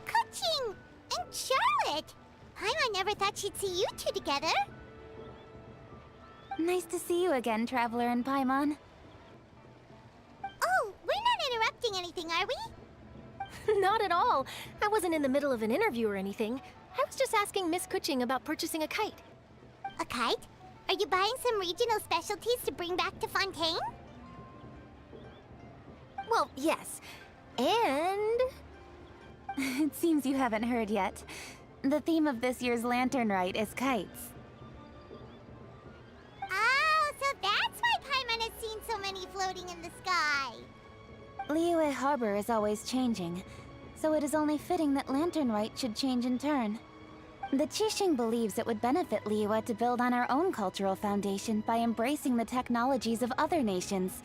Kuching and Charlotte! I never thought she'd see you two together. Nice to see you again, Traveler and Paimon. Oh, we're not interrupting anything, are we? Not at all. I wasn't in the middle of an interview or anything. I was just asking Miss Kuching about purchasing a kite. A kite? Are you buying some regional specialties to bring back to Fontaine? Well, yes. And... It seems you haven't heard yet. The theme of this year's Lantern Rite is kites. Oh, so that's why Paimon has seen so many floating in the sky. Liyue Harbor is always changing, so it is only fitting that Lantern Rite should change in turn. The Qixing believes it would benefit Liyue to build on our own cultural foundation by embracing the technologies of other nations.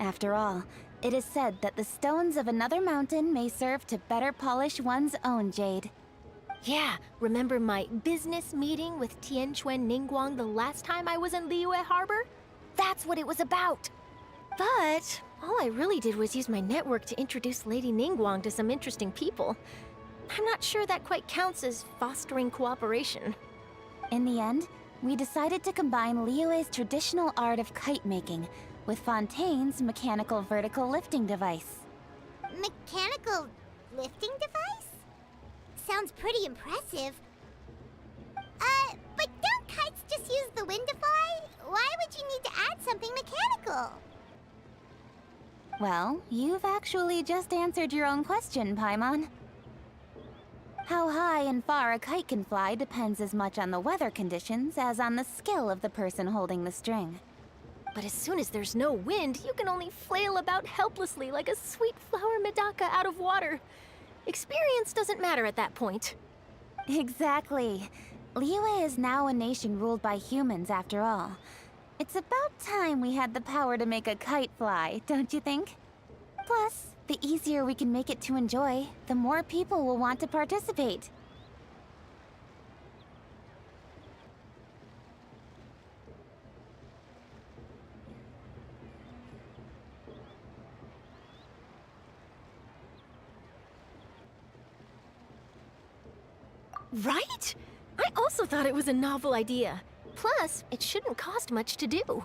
After all, it is said that the stones of another mountain may serve to better polish one's own jade. yeah, remember my business meeting with Tianquan Ningguang the last time I was in Liyue Harbor? That's what it was about. But all I really did was use my network to introduce Lady Ningguang to some interesting people. I'm not sure that quite counts as fostering cooperation. In the end, we decided to combine Liyue's traditional art of kite making with Fontaine's mechanical vertical lifting device. Mechanical lifting device? Sounds pretty impressive. But don't kites just use the wind to fly? Why would you need to add something mechanical? Well, you've actually just answered your own question, Paimon. How high and far a kite can fly depends as much on the weather conditions as on the skill of the person holding the string. But as soon as there's no wind, you can only flail about helplessly like a sweet flower medaka out of water. Experience doesn't matter at that point. Exactly. Liyue is now a nation ruled by humans after all. It's about time we had the power to make a kite fly, don't you think? Plus, the easier we can make it to enjoy, the more people will want to participate. Right? I also thought it was a novel idea. Plus, it shouldn't cost much to do.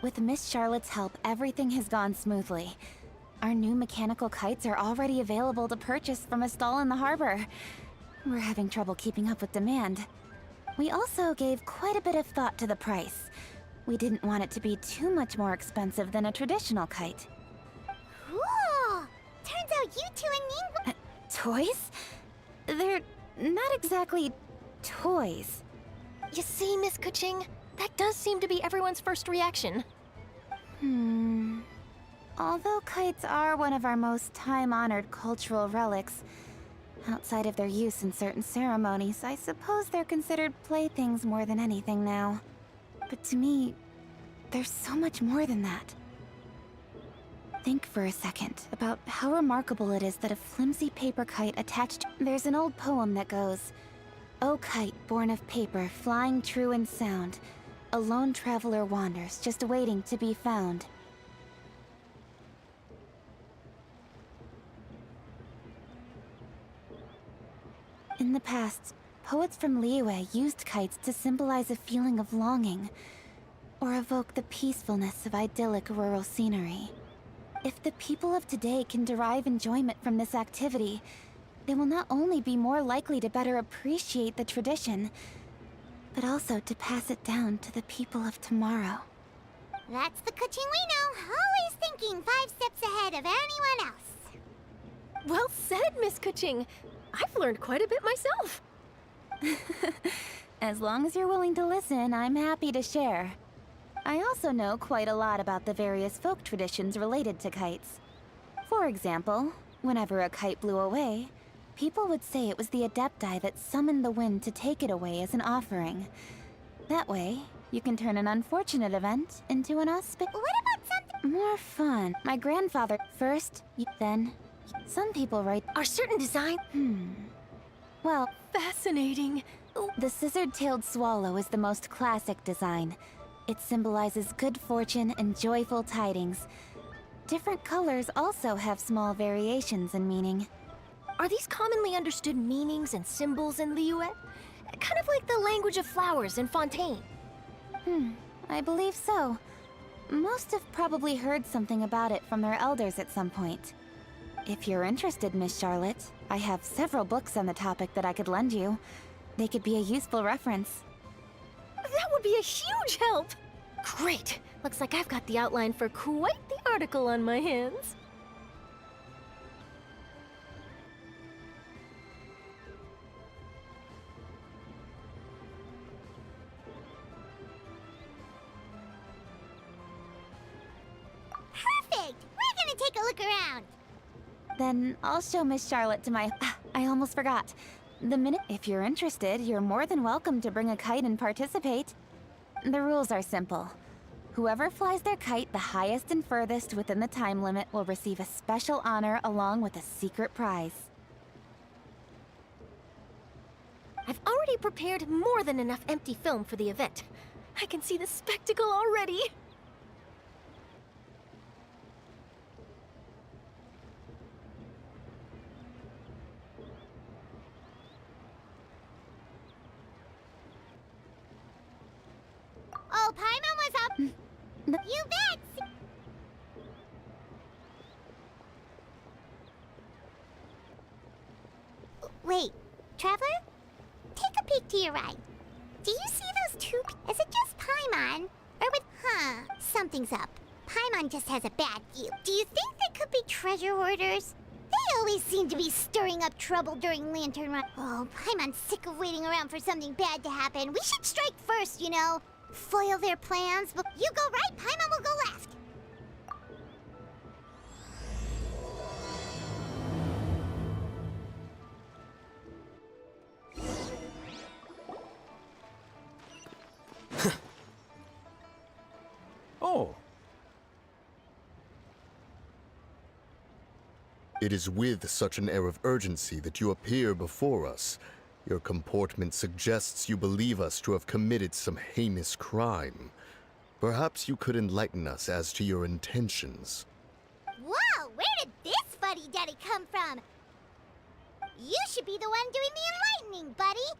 With Miss Charlotte's help, everything has gone smoothly. Our new mechanical kites are already available to purchase from a stall in the harbor. We're having trouble keeping up with demand. We also gave quite a bit of thought to the price. We didn't want it to be too much more expensive than a traditional kite. Cool! Turns out you two and Ningguang... Toys? They're not exactly toys. You see, Miss Kuching? That does seem to be everyone's first reaction. Although kites are one of our most time-honored cultural relics, outside of their use in certain ceremonies, I suppose they're considered playthings more than anything now. But to me, there's so much more than that. Think for a second about how remarkable it is that a flimsy paper kite attached... There's an old poem that goes, "O kite born of paper, flying true in sound, a lone traveler wanders, just waiting to be found." In the past, poets from Liyue used kites to symbolize a feeling of longing, or evoke the peacefulness of idyllic rural scenery. If the people of today can derive enjoyment from this activity, they will not only be more likely to better appreciate the tradition, but also to pass it down to the people of tomorrow. That's the Kuching we know, always thinking 5 steps ahead of anyone else. Well said, Miss Kuching. I've learned quite a bit myself. As long as you're willing to listen, I'm happy to share. I also know quite a lot about the various folk traditions related to kites. For example, whenever a kite blew away, People would say it was the Adepti that summoned the wind to take it away as an offering. That way, you can turn an unfortunate event into an What about something? more fun. My grandfather first, then. Some people write. Are certain design Well, fascinating? the scissored-tailed swallow is the most classic design. It symbolizes good fortune and joyful tidings. Different colors also have small variations in meaning. Are these commonly understood meanings and symbols in Liyue? Kind of like the language of flowers in Fontaine. I believe so. Most have probably heard something about it from their elders at some point. If you're interested, Miss Charlotte, I have several books on the topic that I could lend you. They could be a useful reference. That would be a huge help! Great! Looks like I've got the outline for quite the article on my hands. Perfect! We're gonna take a look around. Then I'll show Miss Charlotte to my... I almost forgot. If you're interested, you're more than welcome to bring a kite and participate. The rules are simple. Whoever flies their kite the highest and furthest within the time limit will receive a special honor along with a secret prize. I've already prepared more than enough empty film for the event. I can see the spectacle already. Oh, Paimon was up. You bet. Wait, Traveler? Take a peek to your right. Do you see those two? Is it just Paimon? Or with... something's up. Paimon just has a bad view. Do you think they could be treasure hoarders? They always seem to be stirring up trouble during Lantern Run. Oh, Paimon's sick of waiting around for something bad to happen. We should strike first, you know. Foil their plans, but you go right, Paimon will go left. Oh. It is with such an air of urgency that you appear before us. Your comportment suggests you believe us to have committed some heinous crime. Perhaps you could enlighten us as to your intentions. Whoa, where did this fuddy-duddy come from? You should be the one doing the enlightening, buddy.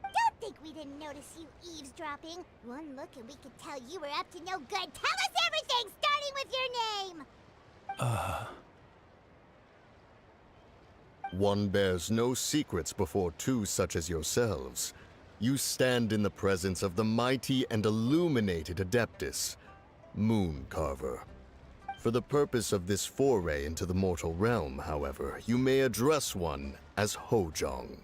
Don't think we didn't notice you eavesdropping. One look and we could tell you were up to no good. Tell us everything, starting with your name. One bears no secrets before two such as yourselves. You stand in the presence of the mighty and illuminated Adeptus, Mooncarver. For the purpose of this foray into the mortal realm, however, you may address one as Hojong.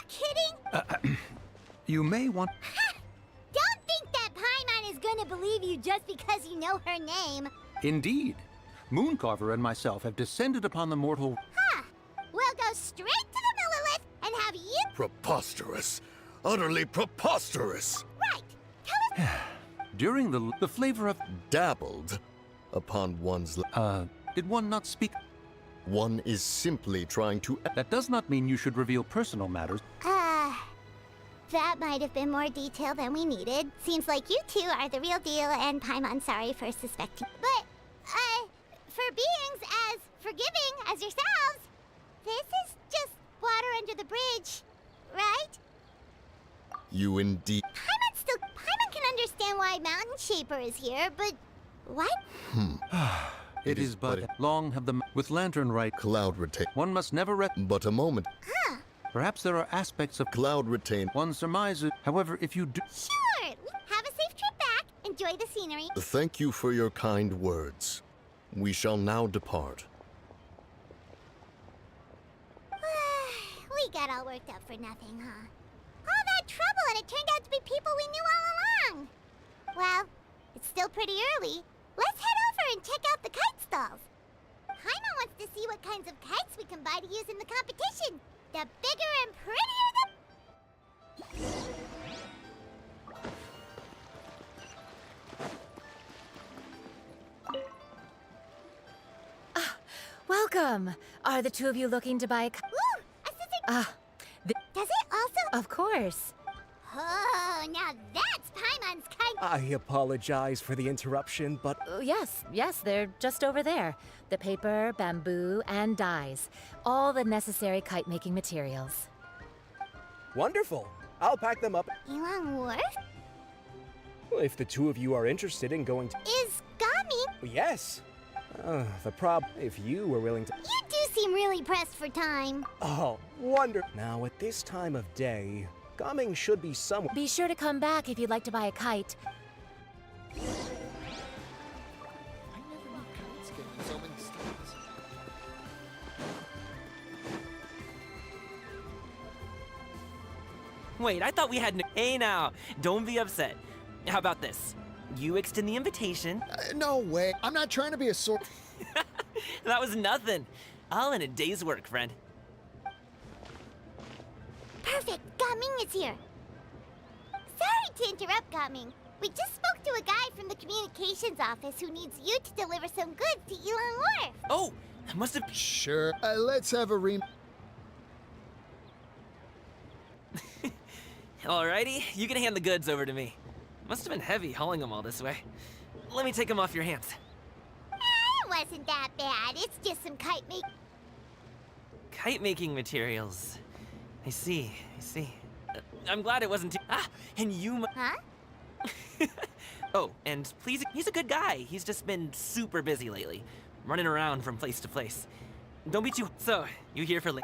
Kidding? You may want... Don't think that Paimon is gonna believe you just because you know her name. Indeed. Mooncarver and myself have descended upon the mortal... We'll go straight to the Millilith and have you... Preposterous! Utterly preposterous! Right! Tell us... During the flavor of... Dabbled upon one's... Did one not speak... One is simply trying to... That does not mean you should reveal personal matters. That might have been more detail than we needed. Seems like you two are the real deal, and Paimon sorry for suspecting. But, for beings as forgiving as yourselves, this is just water under the bridge, right? You indeed... Paimon can understand why Mountain Shaper is here, but... What? It is but... Long have the... With Lantern right... Cloud retain... One must never But a moment. Perhaps there are aspects of... Cloud retain... One surmises... However, if you do... Sure! Have a safe trip back. Enjoy the scenery. Thank you for your kind words. We shall now depart. we got all worked up for nothing, huh? All that trouble and it turned out to be people we knew all along. Well, it's still pretty early. Let's head over and check out the kite stalls. Paimon wants to see what kinds of kites we can buy to use in the competition. The bigger and prettier the... Welcome. Are the two of you looking to buy a Ooh, a scissor... Does it also... Of course. Oh, now that's Paimon's kite. I apologize for the interruption, but Yes, they're just over there. The paper, bamboo, and dyes. All the necessary kite-making materials. wonderful. I'll pack them up Ilang Wharf? if the two of you are interested in going to... Is Gami... Yes. The problem, if you were willing to... You do seem really pressed for time. Oh, wonder. Now, at this time of day, Gaming should be somewhere. Be sure to come back if you'd like to buy a kite. Wait, I thought we had Hey now, don't be upset. How about this? You extend the invitation. No way. I'm not trying to be a sort. That was nothing. All in a day's work, friend. Perfect. Gaming is here. Sorry to interrupt, Gaming. We just spoke to a guy from the communications office who needs you to deliver some goods to Ilang Wharf. Oh, I must have... Sure. Let's have a Alrighty, you can hand the goods over to me. Must have been heavy hauling them all this way. Let me take them off your hands. It wasn't that bad. It's just some Kite-making materials. I see. I'm glad it wasn't too... Ah, and you... Huh? Oh, and please, he's a good guy. He's just been super busy lately, running around from place to place. Don't be too... So, you here for... Yep.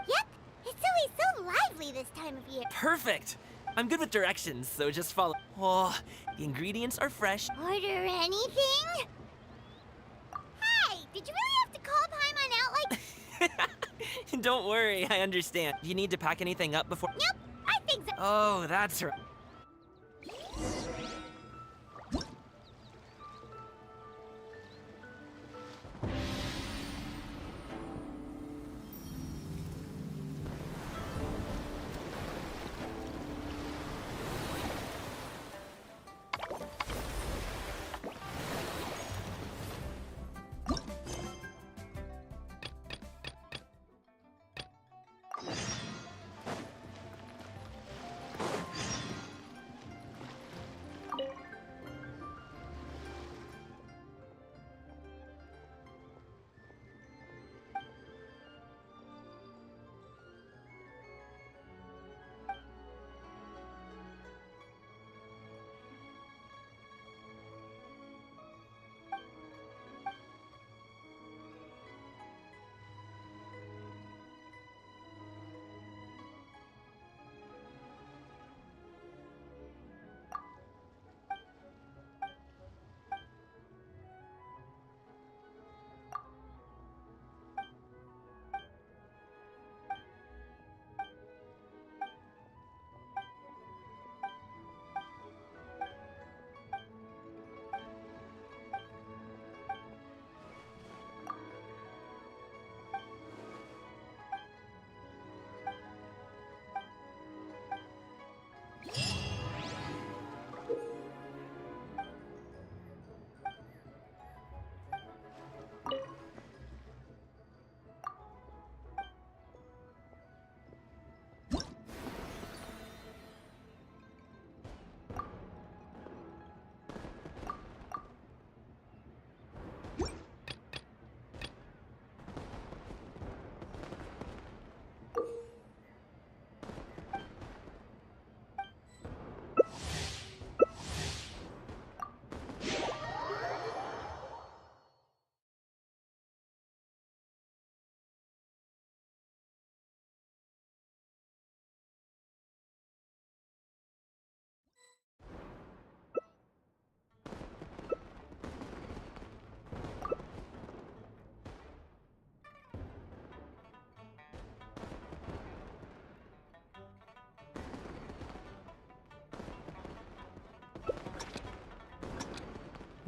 It's always so lively this time of year. Perfect! I'm good with directions, so just follow. Oh, the ingredients are fresh. Order anything? Hey, did you really have to call Paimon out like... Don't worry, I understand. Do you need to pack anything up before... Nope, I think so. Oh, that's right.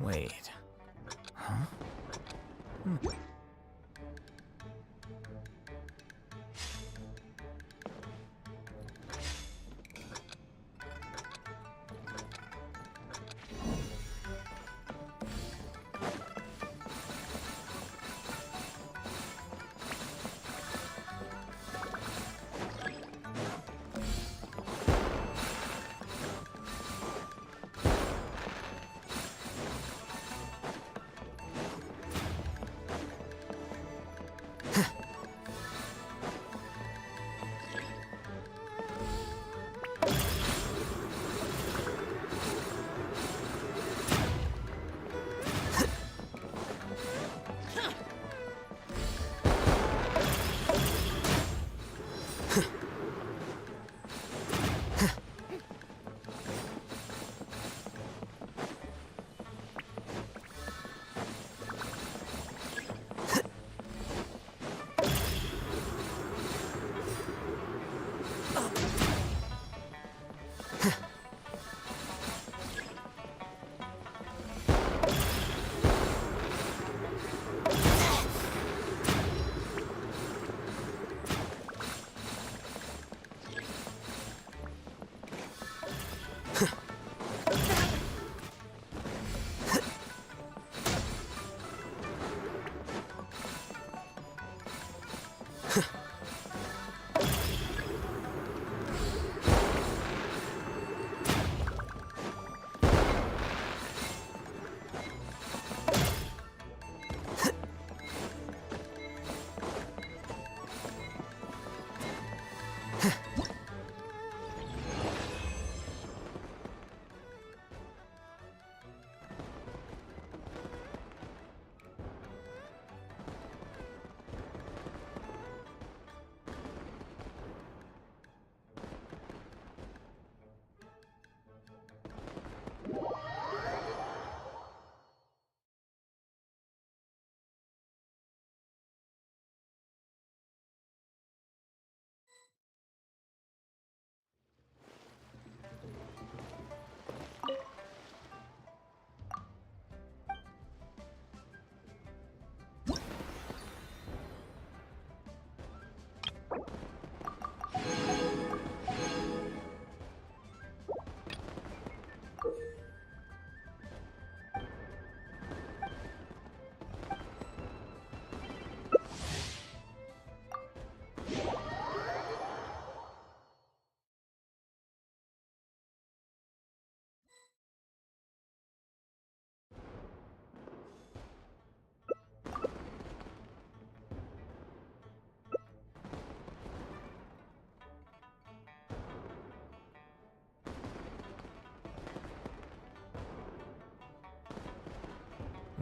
Wait. Huh?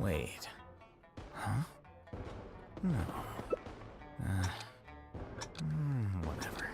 Wait. Huh? No. Whatever.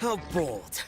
How bold.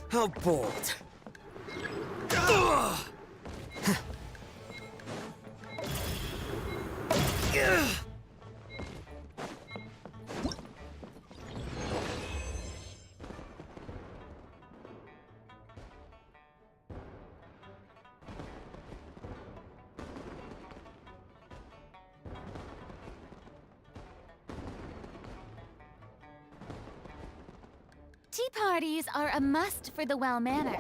How bold. Tea parties are a must for the well-mannered.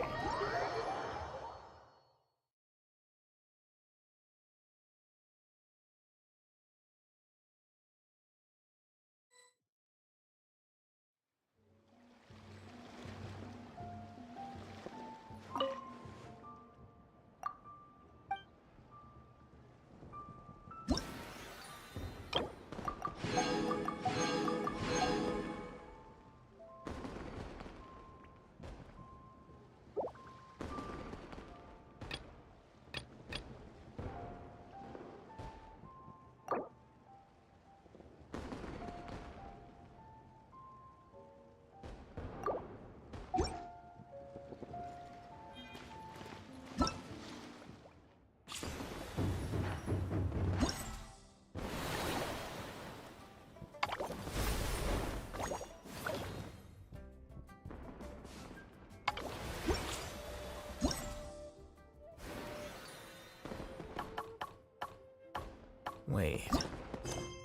Wait.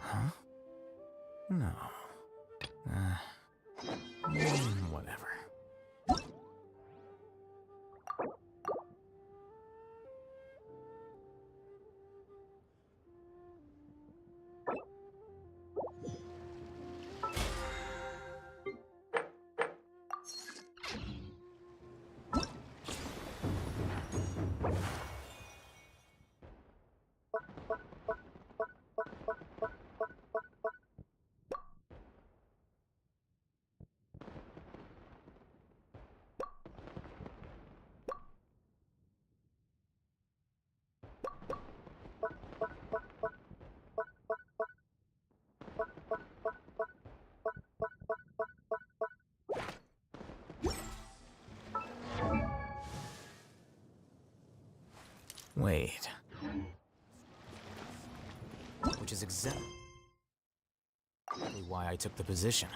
Huh? No. Whatever. Wait. Which is exactly why I took the position.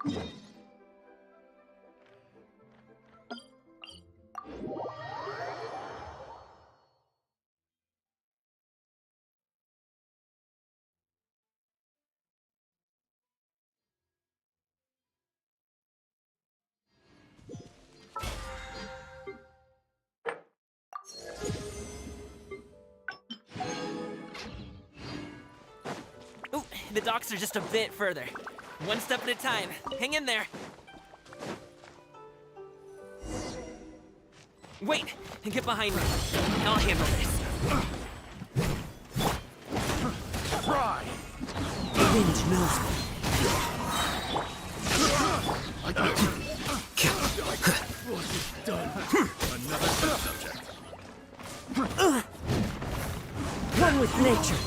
Ooh, the docks are just a bit further. One step at a time. Hang in there. Wait, get behind me. I'll handle this. Try! Wind knows me. Another subject. One with nature.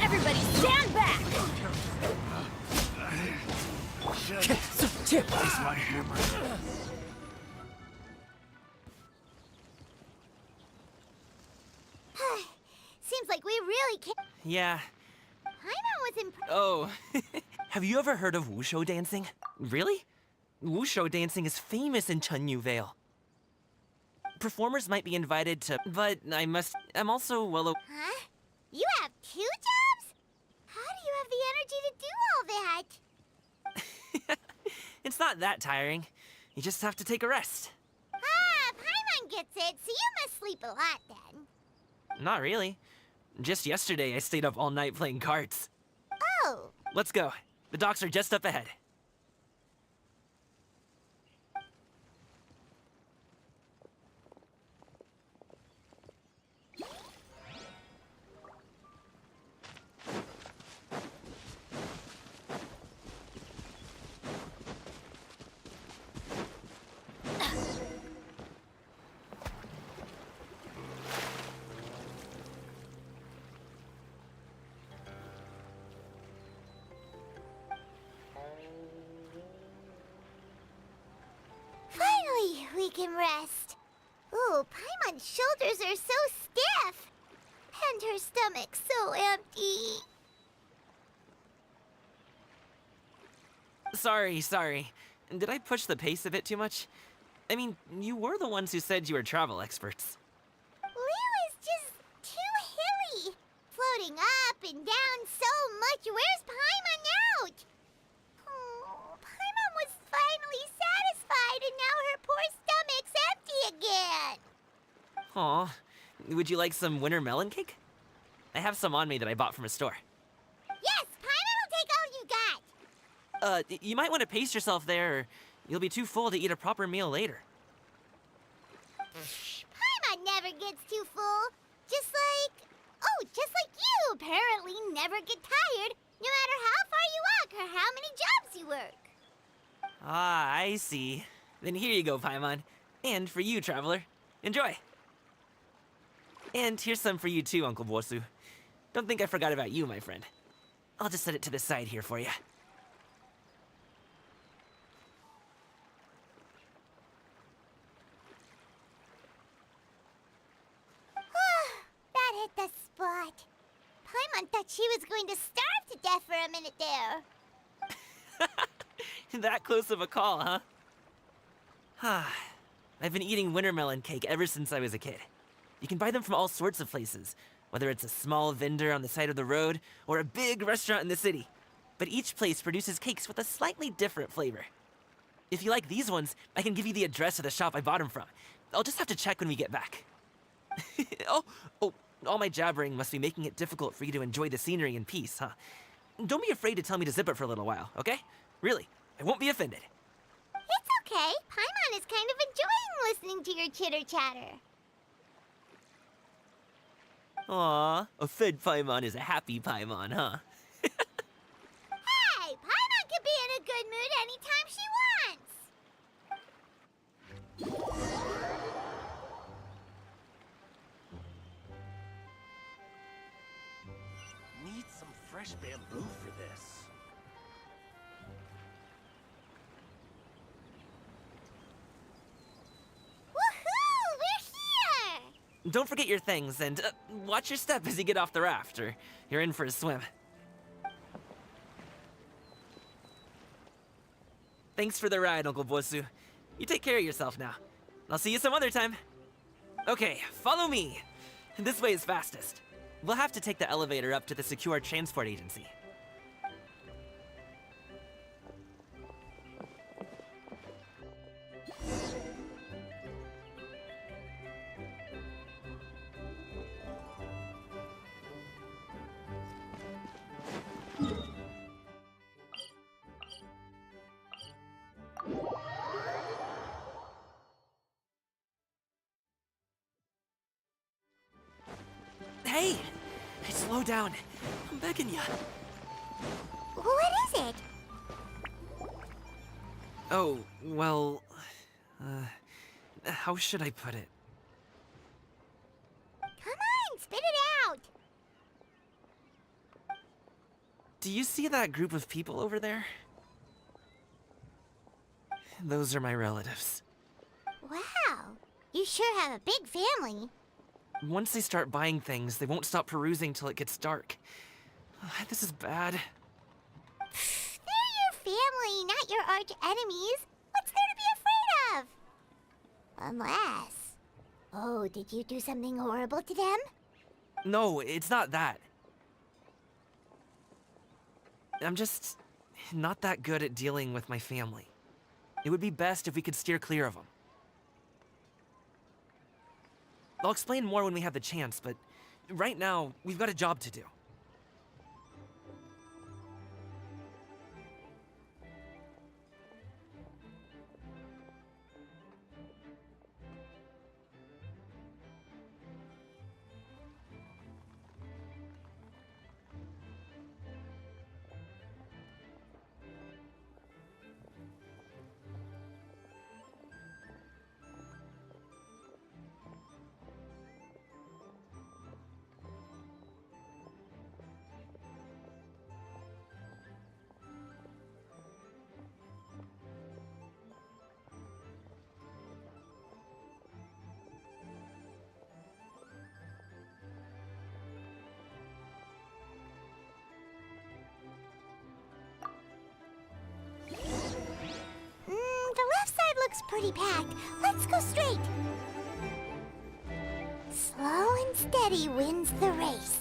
Everybody stand back! Tip is my hammer. Seems like we really can't. Yeah. Paimon was impressed. Oh. Have you ever heard of wushu dancing? Really? Wushu dancing is famous in Chunyu Vale. Performers might be invited to, but I'm also well. Huh? You have 2 jobs? How do you have the energy to do all that? It's not that tiring. You just have to take a rest. Ah, Paimon gets it, so you must sleep a lot then. Not really. Just yesterday, I stayed up all night playing cards. Oh, Let's go. The docks are just up ahead. finally we can rest. Ooh, Paimon's shoulders are so stiff. And her stomach so empty. Sorry. Did I push the pace a bit too much? I mean, you were the ones who said you were travel experts. Liu is just too hilly. Floating up and down so much. Where's Paimon out? Oh, Paimon was finally satisfied and now her poor stomach's empty again. Aw. Would you like some winter melon cake? I have some on me that I bought from a store. Yes, Paimon will take all you got. You might want to pace yourself there, or you'll be too full to eat a proper meal later. Paimon never gets too full. Just like you apparently never get tired, no matter how far you walk or how many jobs you work. Ah, I see. Then here you go, Paimon. And for you, traveler. Enjoy. And here's some for you too, Uncle Bosu. Don't think I forgot about you, my friend. I'll just set it to the side here for you. That hit the spot. Paimon thought she was going to starve to death for a minute there. That close of a call, huh? I've been eating winter melon cake ever since I was a kid. You can buy them from all sorts of places, whether it's a small vendor on the side of the road or a big restaurant in the city. But each place produces cakes with a slightly different flavor. If you like these ones, I can give you the address of the shop I bought them from. I'll just have to check when we get back. Oh, all my jabbering must be making it difficult for you to enjoy the scenery in peace, huh? Don't be afraid to tell me to zip it for a little while, okay? Really, I won't be offended. It's okay. Paimon is kind of enjoying listening to your chitter-chatter. Aw, a fed Paimon is a happy Paimon, huh? Hey, Paimon can be in a good mood anytime she wants. Need some fresh bamboo for this. Woohoo! We're here! Don't forget your things, and watch your step as you get off the raft, or you're in for a swim. Thanks for the ride, Uncle Bosu. You take care of yourself now. I'll see you some other time. Okay, follow me. This way is fastest. We'll have to take the elevator up to the secure transport agency. Hey! Slow down. I'm begging you. What is it? Oh, well... how should I put it? Come on, spit it out! Do you see that group of people over there? Those are my relatives. Wow, you sure have a big family. Once they start buying things, they won't stop perusing till it gets dark. This is bad. They're your family, not your arch enemies. What's there to be afraid of? Unless... Oh, did you do something horrible to them? No, it's not that. I'm just not that good at dealing with my family. It would be best if we could steer clear of them. I'll explain more when we have the chance, but right now, we've got a job to do. The left side looks pretty packed. Let's go straight. Slow and steady wins the race.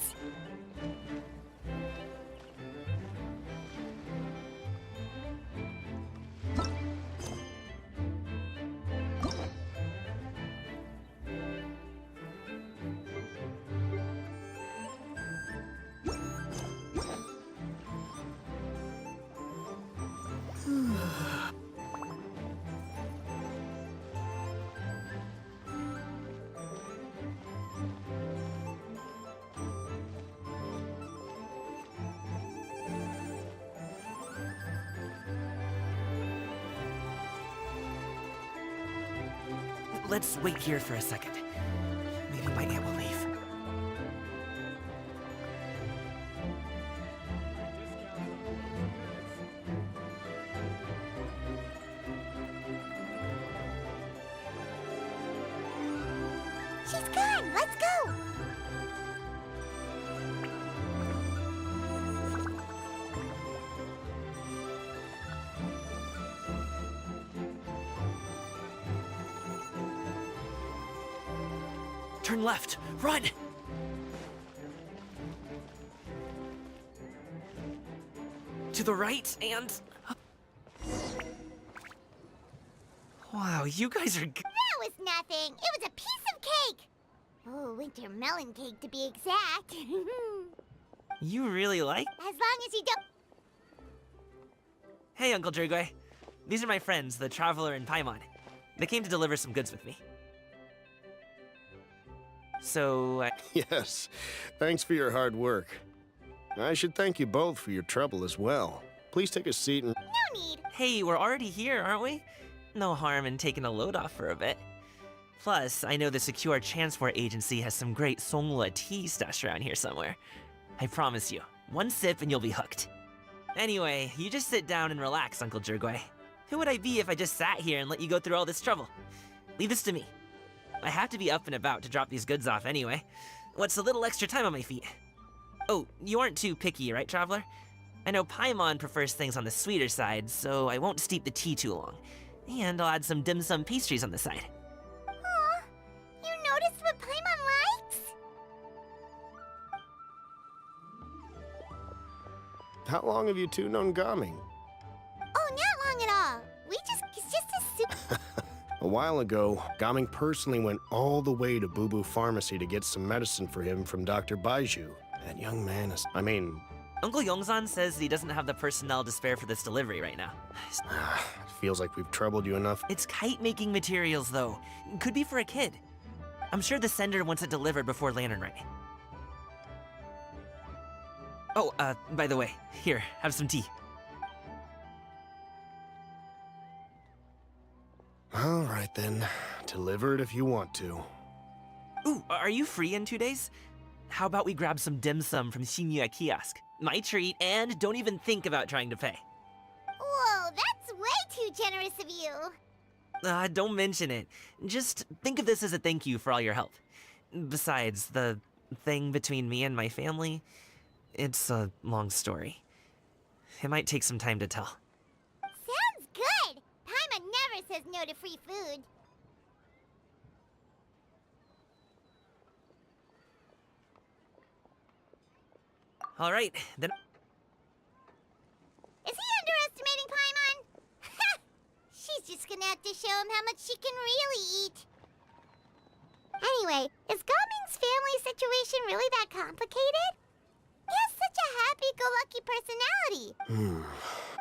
Let's wait here for a second. Maybe my aunt will leave. She's gone. Let's go. Turn left! Run! To the right and... Wow, you guys are... That was nothing. It was a piece of cake. Oh, winter melon cake to be exact. You really like... As long as you don't... Hey, Uncle Drugway. These are my friends, the Traveler and Paimon. They came to deliver some goods with me. So, Yes, thanks for your hard work. I should thank you both for your trouble as well. Please take a seat and... No need. hey, we're already here, aren't we? No harm in taking a load off for a bit. Plus, I know the Secure Transport Agency has some great Songhua tea stashed around here somewhere. I promise you, one sip and you'll be hooked. Anyway, you just sit down and relax, Uncle Drugway. Who would I be if I just sat here and let you go through all this trouble? Leave this to me. I have to be up and about to drop these goods off anyway. What's a little extra time on my feet? Oh, you aren't too picky, right, Traveler? I know Paimon prefers things on the sweeter side, so I won't steep the tea too long. And I'll add some dim sum pastries on the side. Aw, you noticed what Paimon likes? How long have you two known Gaming? Oh, not long at all. It's just a super... A while ago, Gaming personally went all the way to Boo Boo Pharmacy to get some medicine for him from Dr. Baiju. That young man is... Uncle Yongzan says he doesn't have the personnel to spare for this delivery right now. It feels like we've troubled you enough. It's kite-making materials, though. Could be for a kid. I'm sure the sender wants it delivered before Lantern Rite. Oh, by the way, here, have some tea. All right then. Deliver it if you want to. Ooh, are you free in 2 days? How about we grab some dim sum from Shinya Kiosk? My treat, and don't even think about trying to pay. Whoa, that's way too generous of you. Don't mention it. Just think of this as a thank you for all your help. Besides, the thing between me and my family, it's a long story. It might take some time to tell. Sounds good. Paimon never says no to free food. All right, then. Is he underestimating Paimon? She's just gonna have to show him how much she can really eat. Anyway, is Gaming's family situation really that complicated? He has such a happy-go-lucky personality.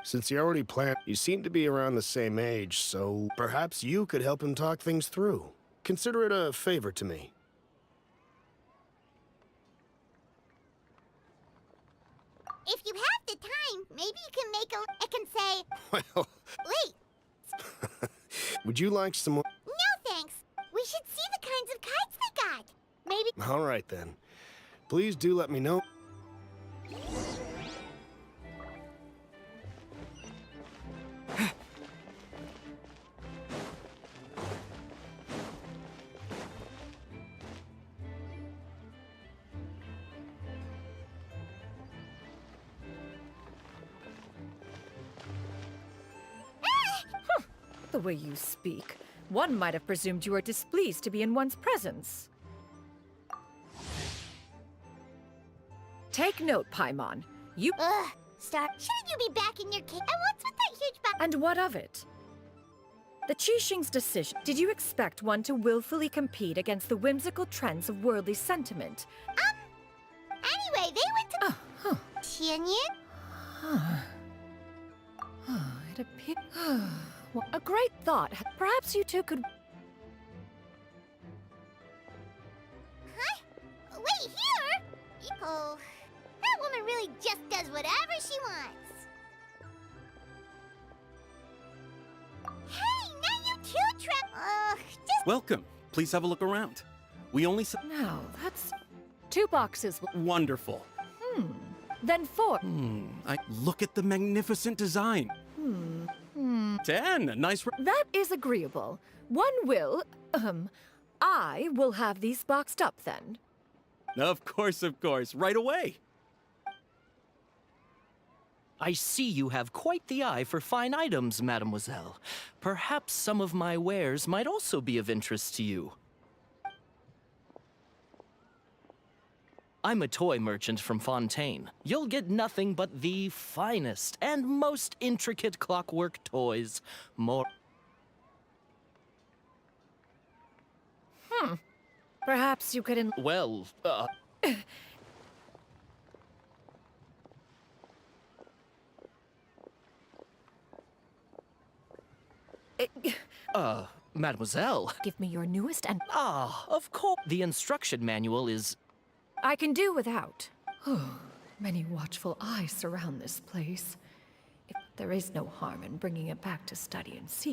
Since you already planned, you seem to be around the same age, so perhaps you could help him talk things through. Consider it a favor to me. If you have the time, maybe you can I can say, Well, wait, would you like some more? no thanks. We should see the kinds of kites they got. Maybe... All right then. Please do let me know. The way you speak, one might have presumed you were displeased to be in one's presence. Take note, Paimon. You... Ugh, Star, shouldn't you be back in your cave? And what's with that huge box? And what of it? The Qixing's decision. Did you expect one to willfully compete against the whimsical trends of worldly sentiment? Anyway, they went to... Tianyin? It appears... Well, a great thought. Perhaps you two could... Huh? Wait, here? Oh, that woman really just does whatever she wants. Hey, now you too, just... Welcome. Please have a look around. We only Now, that's... 2 boxes. Wonderful. Then 4. Look at the magnificent design. 10. Nice. That is agreeable. One will... I will have these boxed up then. Of course. Right away. I see you have quite the eye for fine items, mademoiselle. Perhaps some of my wares might also be of interest to you. I'm a toy merchant from Fontaine. You'll get nothing but the finest and most intricate clockwork toys. More... Perhaps you could Well, mademoiselle. give me your newest and... Of course. The instruction manual is... I can do without. Many watchful eyes surround this place. If there is no harm in bringing it back to study and see.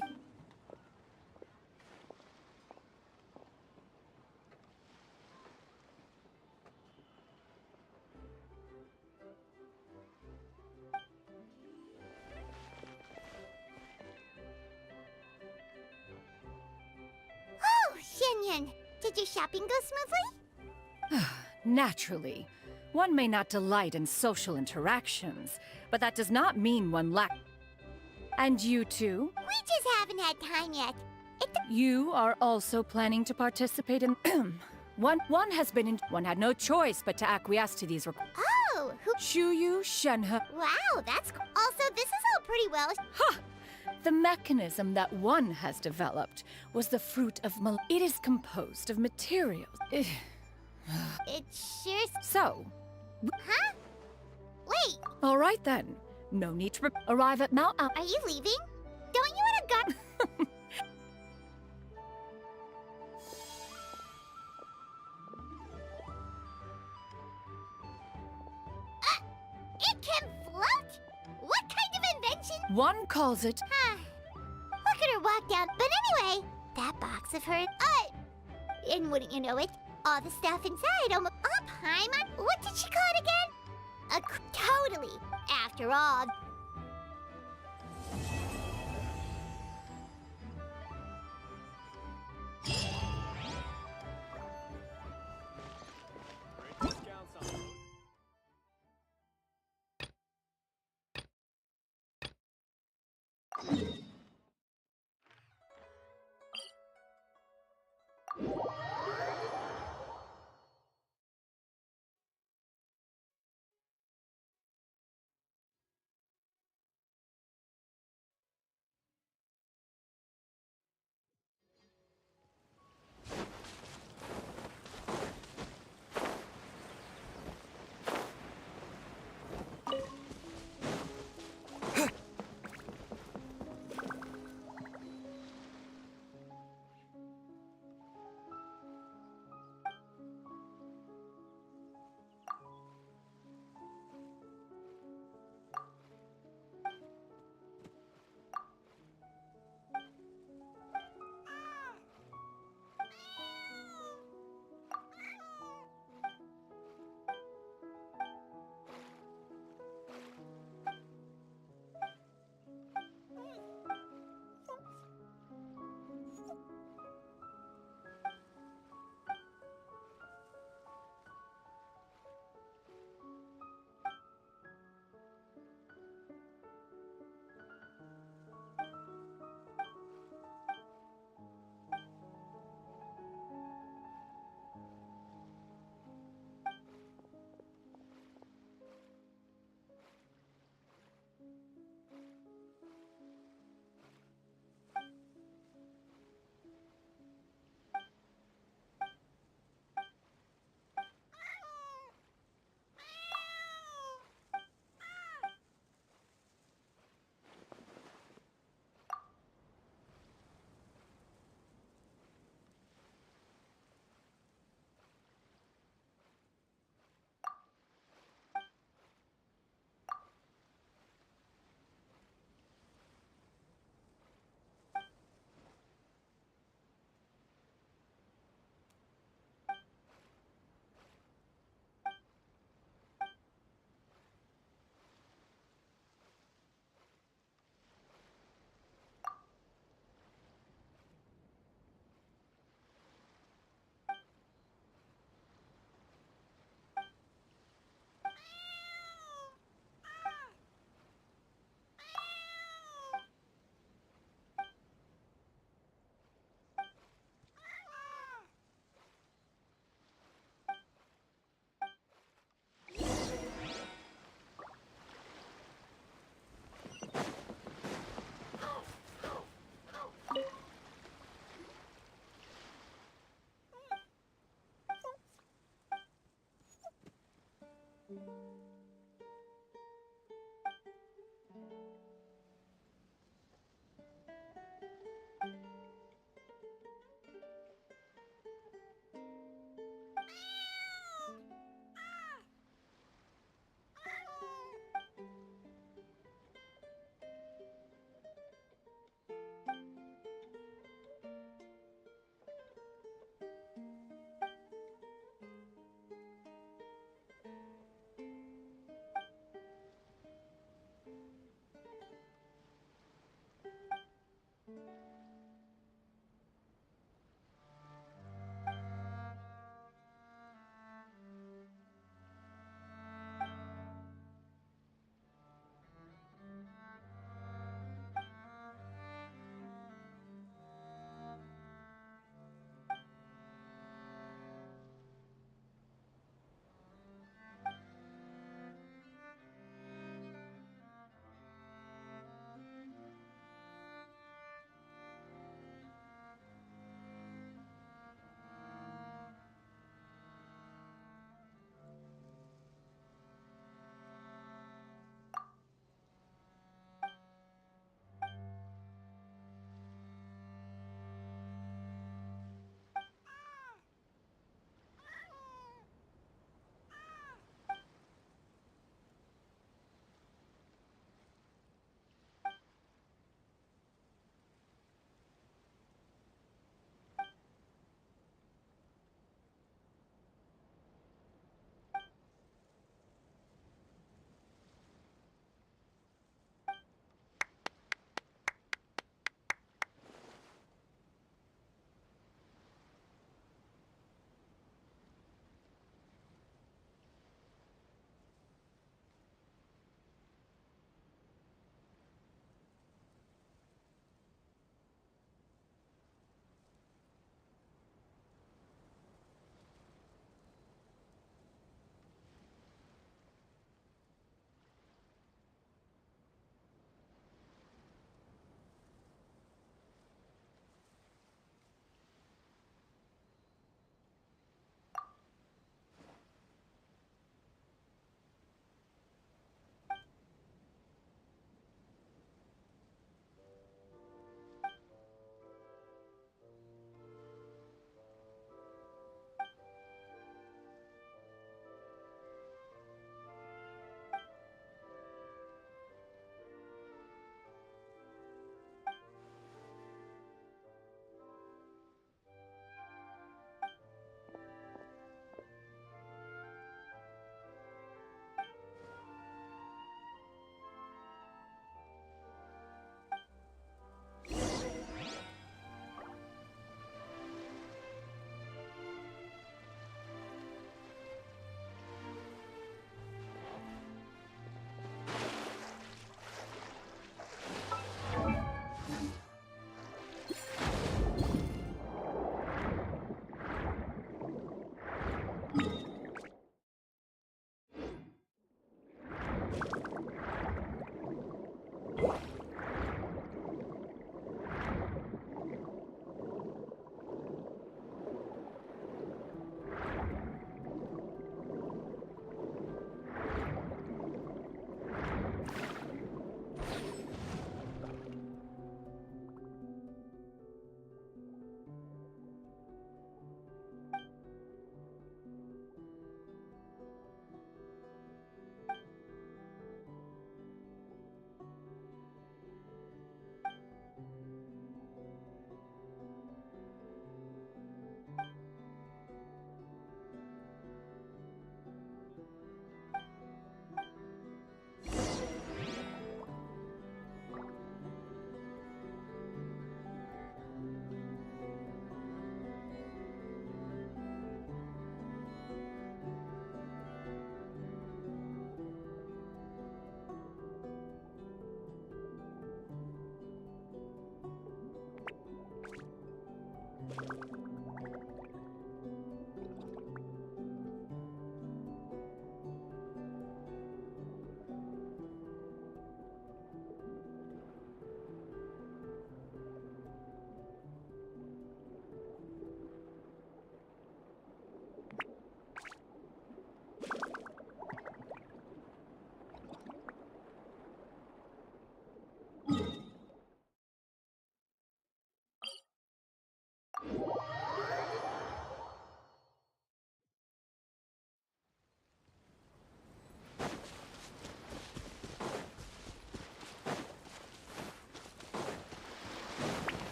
Oh, Shenyan, did your shopping go smoothly? Naturally. One may not delight in social interactions, but that does not mean one lack. And you too? We just haven't had time yet. You are also planning to participate in. One has been in. One had no choice but to acquiesce to these requests. Oh, who? Shuyu Shenhe. Wow, that's also, this is all pretty well. Ha! The mechanism that one has developed was the fruit of It is composed of materials. It sure. So. Huh? Wait. All right then. No need to arrive at Mount. Are you leaving? Don't you want to go? It can float? What kind of invention? One calls it. Look at her walk down. But anyway, that box of hers. And wouldn't you know it, all the stuff inside almost. Paimon? What did she call it again? Totally. After all.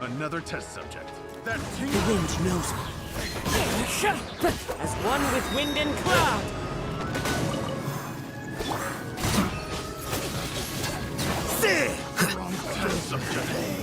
Another test subject. That The wind knows me. As one with wind and cloud. wrong test subject.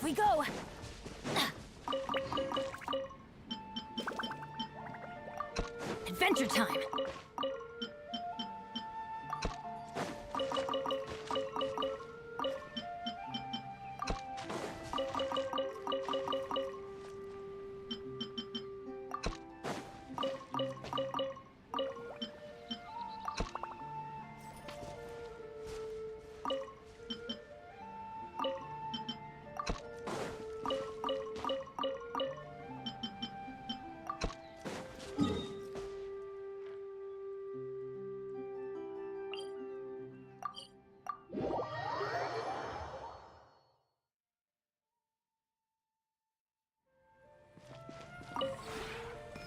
we go! Adventure time!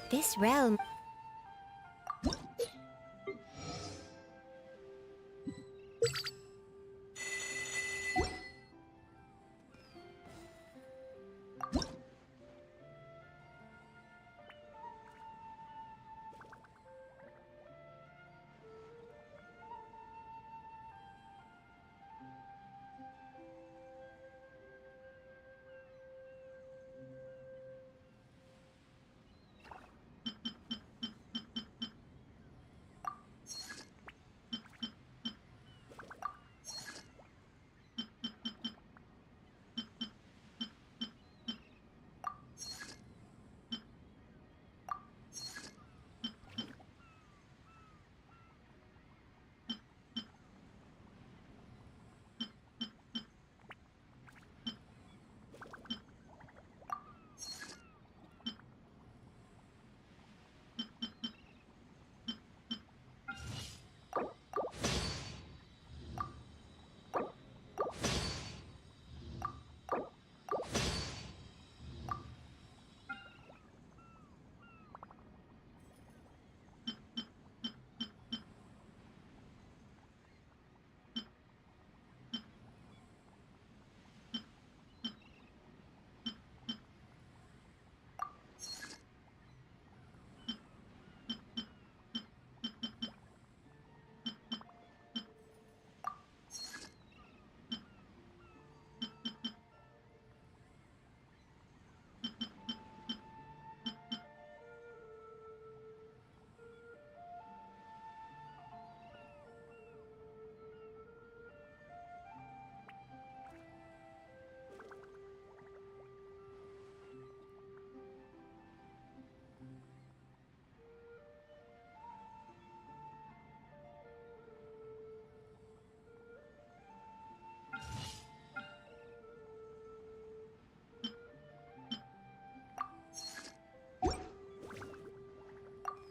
This realm...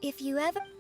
If you ever...